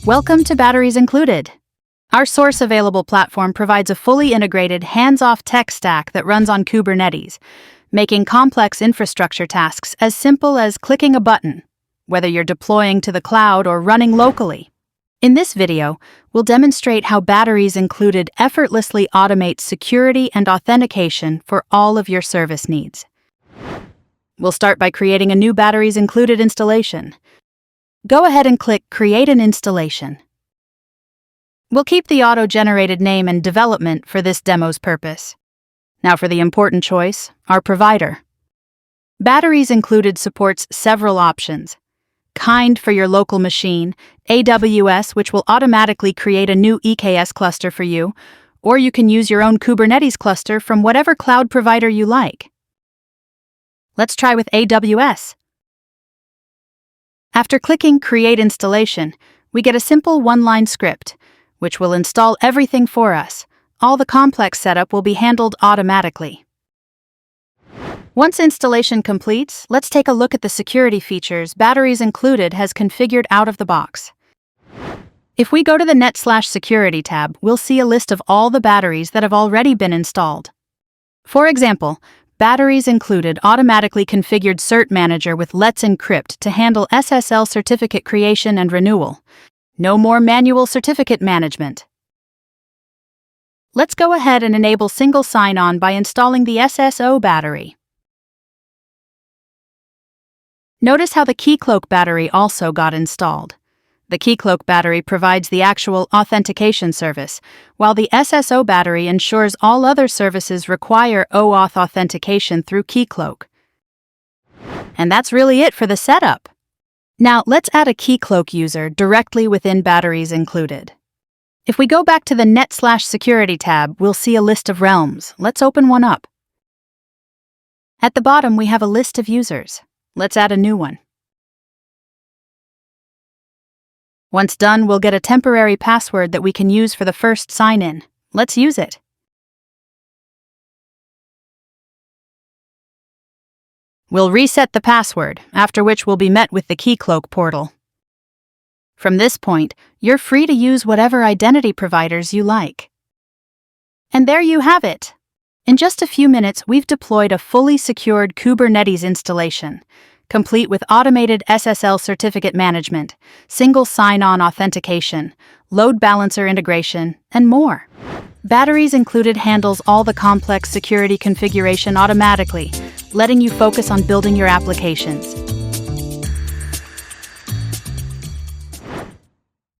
Welcome to Batteries Included. Our source available platform provides a fully integrated, hands-off tech stack that runs on Kubernetes, making complex infrastructure tasks as simple as clicking a button, whether you're deploying to the cloud or running locally. In this video, we'll demonstrate how Batteries Included effortlessly automates security and authentication for all of your service needs. We'll start by creating a new Batteries Included installation. Go ahead and click Create an Installation. We'll keep the auto-generated name and development for this demo's purpose. Now for the important choice, our provider. Batteries Included supports several options. Kind for your local machine, AWS, which will automatically create a new EKS cluster for you, or you can use your own Kubernetes cluster from whatever cloud provider you like. Let's try with AWS. After clicking Create Installation, we get a simple one-line script, which will install everything for us. All the complex setup will be handled automatically. Once installation completes, let's take a look at the security features Batteries Included has configured out of the box. If we go to the Net/Security tab, we'll see a list of all the batteries that have already been installed. For example, Batteries Included automatically configured Cert Manager with Let's Encrypt to handle SSL certificate creation and renewal. No more manual certificate management. Let's go ahead and enable single sign-on by installing the SSO battery. Notice how the Keycloak battery also got installed. The Keycloak battery provides the actual authentication service, while the SSO battery ensures all other services require OAuth authentication through Keycloak. And that's really it for the setup. Now let's add a Keycloak user directly within Batteries Included. If we go back to the Net/Security tab, we'll see a list of realms. Let's open one up. At the bottom, we have a list of users. Let's add a new one. Once done, we'll get a temporary password that we can use for the first sign-in. Let's use it. We'll reset the password, after which we'll be met with the Keycloak portal. From this point, you're free to use whatever identity providers you like. And there you have it. In just a few minutes, we've deployed a fully secured Kubernetes installation, complete with automated SSL certificate management, single sign-on authentication, load balancer integration, and more. Batteries Included handles all the complex security configuration automatically, letting you focus on building your applications.